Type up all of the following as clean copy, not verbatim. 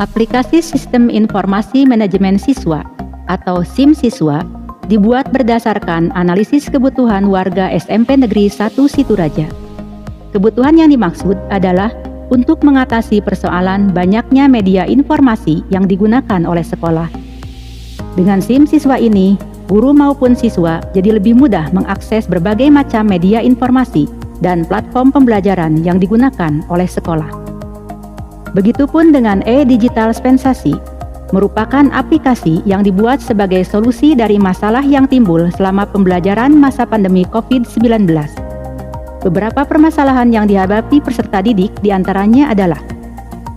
Aplikasi Sistem Informasi Manajemen Siswa atau SIM Siswa dibuat berdasarkan analisis kebutuhan warga SMP Negeri 1 Situraja. Kebutuhan yang dimaksud adalah untuk mengatasi persoalan banyaknya media informasi yang digunakan oleh sekolah. Dengan SIM Siswa ini, guru maupun siswa jadi lebih mudah mengakses berbagai macam media informasi dan platform pembelajaran yang digunakan oleh sekolah. Begitupun dengan e-digital spensasi, merupakan aplikasi yang dibuat sebagai solusi dari masalah yang timbul selama pembelajaran masa pandemi COVID-19. Beberapa permasalahan yang dihadapi peserta didik diantaranya adalah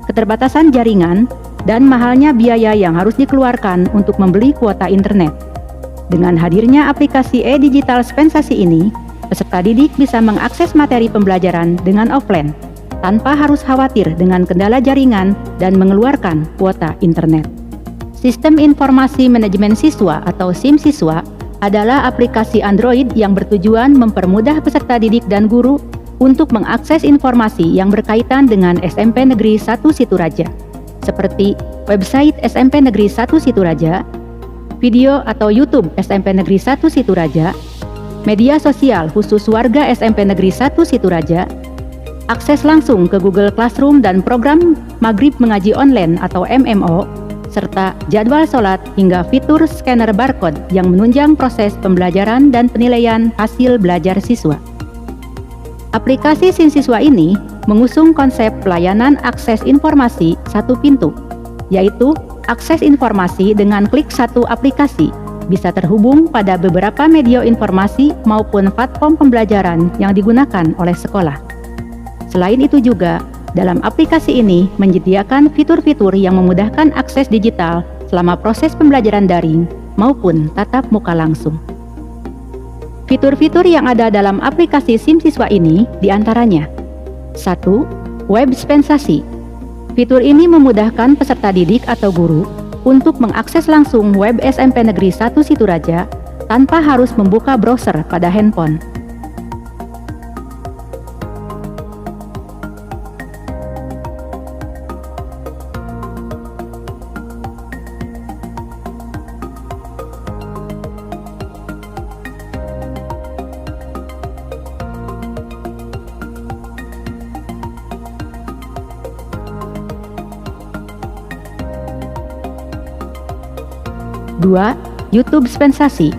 keterbatasan jaringan dan mahalnya biaya yang harus dikeluarkan untuk membeli kuota internet. Dengan hadirnya aplikasi e-digital spensasi ini, peserta didik bisa mengakses materi pembelajaran dengan offline, tanpa harus khawatir dengan kendala jaringan dan mengeluarkan kuota internet. Sistem Informasi Manajemen Siswa atau SIM Siswa adalah aplikasi Android yang bertujuan mempermudah peserta didik dan guru untuk mengakses informasi yang berkaitan dengan SMP Negeri 1 Situraja, seperti website SMP Negeri 1 Situraja, video atau YouTube SMP Negeri 1 Situraja, media sosial khusus warga SMP Negeri 1 Situraja, akses langsung ke Google Classroom dan program Maghrib Mengaji Online atau MMO, serta jadwal sholat hingga fitur scanner barcode yang menunjang proses pembelajaran dan penilaian hasil belajar siswa. Aplikasi SIM Siswa ini mengusung konsep pelayanan akses informasi satu pintu, yaitu akses informasi dengan klik satu aplikasi, bisa terhubung pada beberapa media informasi maupun platform pembelajaran yang digunakan oleh sekolah. Selain itu juga, dalam aplikasi ini menyediakan fitur-fitur yang memudahkan akses digital selama proses pembelajaran daring maupun tatap muka langsung. Fitur-fitur yang ada dalam aplikasi SIM Siswa ini diantaranya 1. Web spensasi. Fitur ini memudahkan peserta didik atau guru untuk mengakses langsung web SMP Negeri 1 Situraja tanpa harus membuka browser pada handphone. 2. YouTube Spensasi.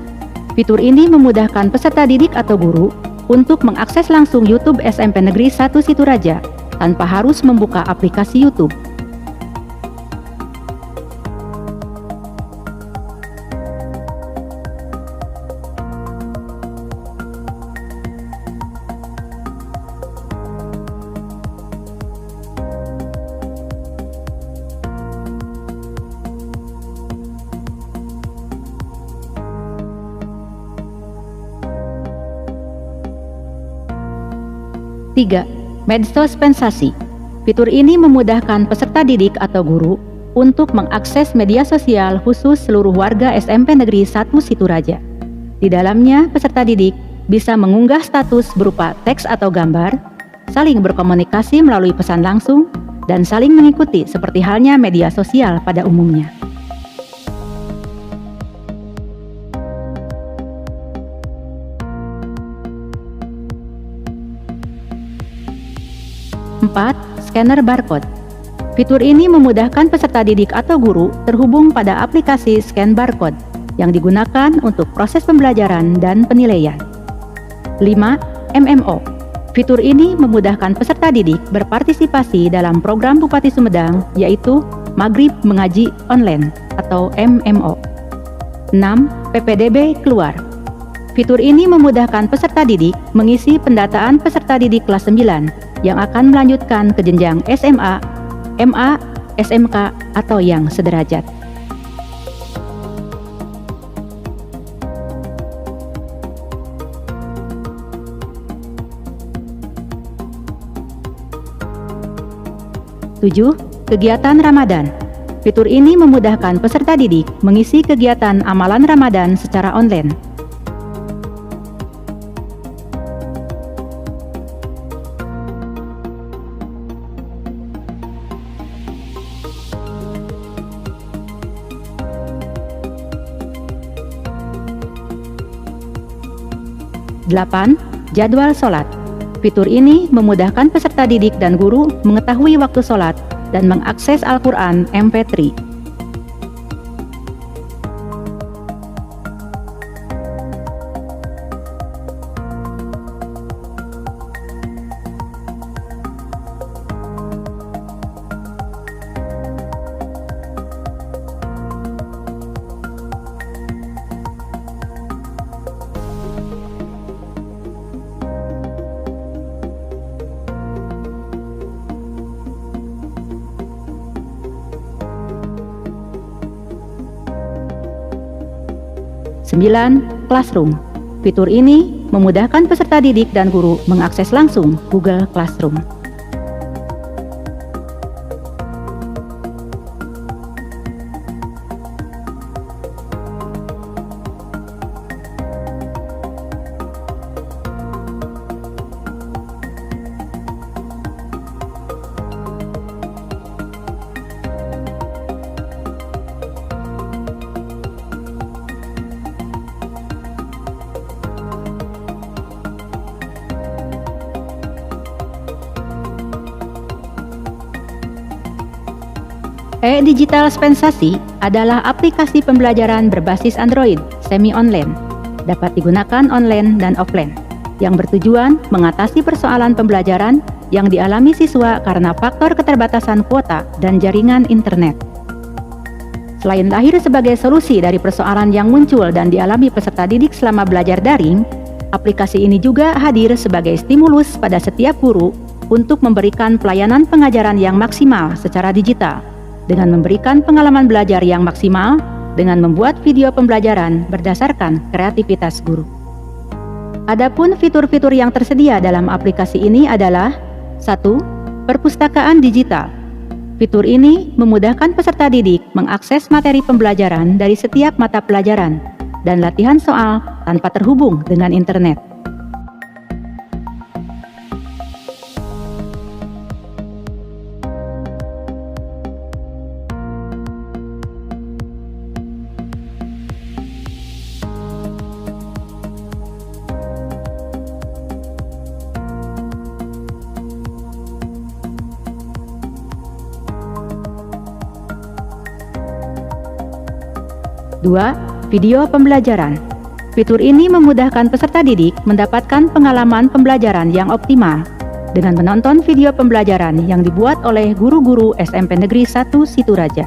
Fitur ini memudahkan peserta didik atau guru untuk mengakses langsung YouTube SMP Negeri 1 Situraja tanpa harus membuka aplikasi YouTube. Tiga, Medsos Spensasi. Fitur ini memudahkan peserta didik atau guru untuk mengakses media sosial khusus seluruh warga SMP Negeri 1 Situraja. Di dalamnya, peserta didik bisa mengunggah status berupa teks atau gambar, saling berkomunikasi melalui pesan langsung, dan saling mengikuti seperti halnya media sosial pada umumnya. 4. Scanner barcode. Fitur ini memudahkan peserta didik atau guru terhubung pada aplikasi scan barcode yang digunakan untuk proses pembelajaran dan penilaian. 5. MMO. Fitur ini memudahkan peserta didik berpartisipasi dalam program Bupati Sumedang, yaitu Maghrib Mengaji Online atau MMO. 6. PPDB Keluar. Fitur ini memudahkan peserta didik mengisi pendataan peserta didik kelas 9 yang akan melanjutkan ke jenjang SMA, MA, SMK, atau yang sederajat. Tujuh, kegiatan Ramadan. Fitur ini memudahkan peserta didik mengisi kegiatan amalan Ramadan secara online. 8. Jadwal sholat. Fitur ini memudahkan peserta didik dan guru mengetahui waktu sholat dan mengakses Al-Quran MP3. 9. Classroom. Fitur ini memudahkan peserta didik dan guru mengakses langsung Google Classroom. E-Digital Spensasi adalah aplikasi pembelajaran berbasis Android semi-online, dapat digunakan online dan offline, yang bertujuan mengatasi persoalan pembelajaran yang dialami siswa karena faktor keterbatasan kuota dan jaringan internet. Selain lahir sebagai solusi dari persoalan yang muncul dan dialami peserta didik selama belajar daring, aplikasi ini juga hadir sebagai stimulus pada setiap guru untuk memberikan pelayanan pengajaran yang maksimal secara digital, dengan memberikan pengalaman belajar yang maksimal dengan membuat video pembelajaran berdasarkan kreativitas guru. Adapun fitur-fitur yang tersedia dalam aplikasi ini adalah 1. Perpustakaan digital. Fitur ini memudahkan peserta didik mengakses materi pembelajaran dari setiap mata pelajaran dan latihan soal tanpa terhubung dengan internet. 2. Video pembelajaran. Fitur ini memudahkan peserta didik mendapatkan pengalaman pembelajaran yang optimal dengan menonton video pembelajaran yang dibuat oleh guru-guru SMP Negeri 1 Situraja.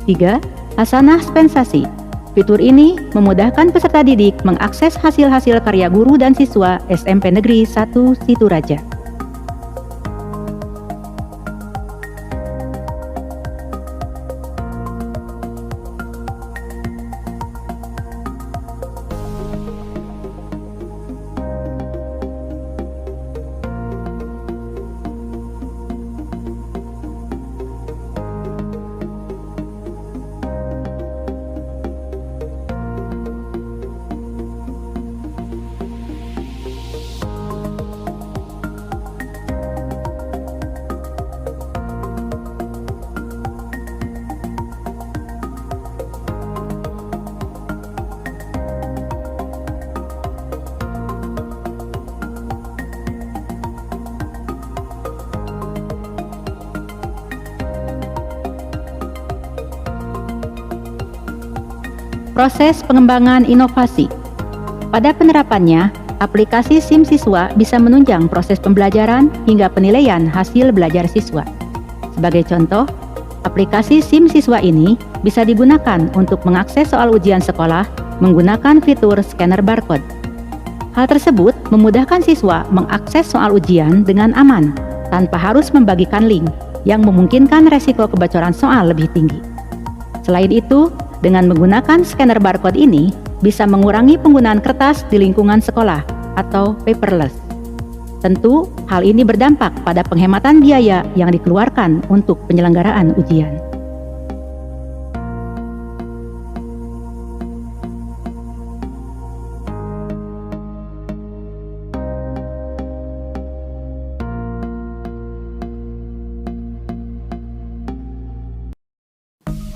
Tiga, Hasanah Spensasi. Fitur ini memudahkan peserta didik mengakses hasil-hasil karya guru dan siswa SMP Negeri 1 Situraja. Proses pengembangan inovasi. Pada penerapannya, aplikasi SIM Siswa bisa menunjang proses pembelajaran hingga penilaian hasil belajar siswa. Sebagai contoh, aplikasi SIM Siswa ini bisa digunakan untuk mengakses soal ujian sekolah menggunakan fitur scanner barcode. Hal tersebut memudahkan siswa mengakses soal ujian dengan aman, tanpa harus membagikan link yang memungkinkan resiko kebocoran soal lebih tinggi. Selain itu, dengan menggunakan scanner barcode ini bisa mengurangi penggunaan kertas di lingkungan sekolah atau paperless. Tentu, hal ini berdampak pada penghematan biaya yang dikeluarkan untuk penyelenggaraan ujian.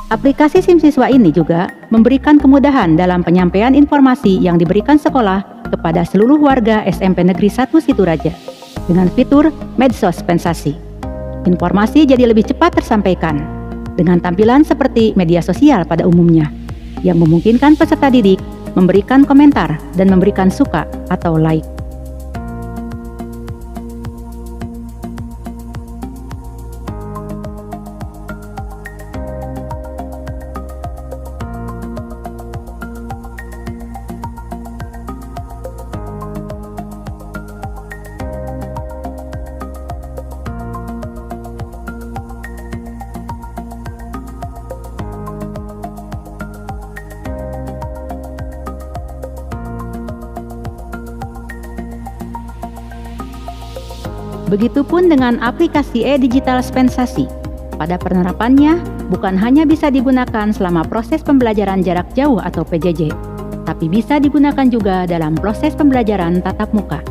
Aplikasi SIM Siswa ini juga memberikan kemudahan dalam penyampaian informasi yang diberikan sekolah kepada seluruh warga SMP Negeri 1 Situraja dengan fitur Medsos Spensasi. Informasi jadi lebih cepat tersampaikan dengan tampilan seperti media sosial pada umumnya yang memungkinkan peserta didik memberikan komentar dan memberikan suka atau like. Begitupun dengan aplikasi e-digital Spensasi. Pada penerapannya, bukan hanya bisa digunakan selama proses pembelajaran jarak jauh atau PJJ, tapi bisa digunakan juga dalam proses pembelajaran tatap muka.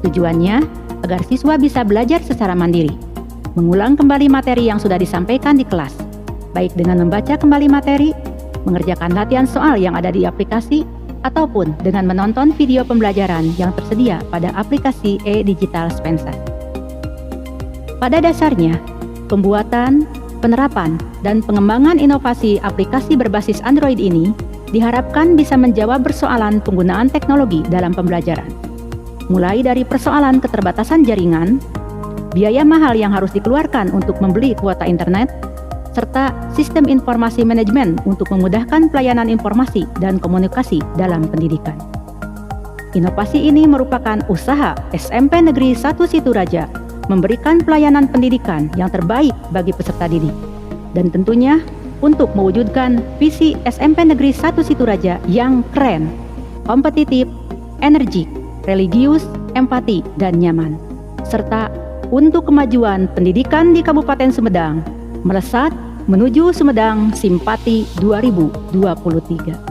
Tujuannya agar siswa bisa belajar secara mandiri, mengulang kembali materi yang sudah disampaikan di kelas, baik dengan membaca kembali materi, mengerjakan latihan soal yang ada di aplikasi, ataupun dengan menonton video pembelajaran yang tersedia pada aplikasi e-digital Spensasi. Pada dasarnya, pembuatan, penerapan, dan pengembangan inovasi aplikasi berbasis Android ini diharapkan bisa menjawab persoalan penggunaan teknologi dalam pembelajaran, mulai dari persoalan keterbatasan jaringan, biaya mahal yang harus dikeluarkan untuk membeli kuota internet, serta sistem informasi manajemen untuk memudahkan pelayanan informasi dan komunikasi dalam pendidikan. Inovasi ini merupakan usaha SMP Negeri 1 Situraja memberikan pelayanan pendidikan yang terbaik bagi peserta didik. Dan tentunya untuk mewujudkan visi SMP Negeri 1 Situraja yang keren, kompetitif, energik, religius, empati, dan nyaman. Serta untuk kemajuan pendidikan di Kabupaten Sumedang, melesat menuju Sumedang Simpati 2023.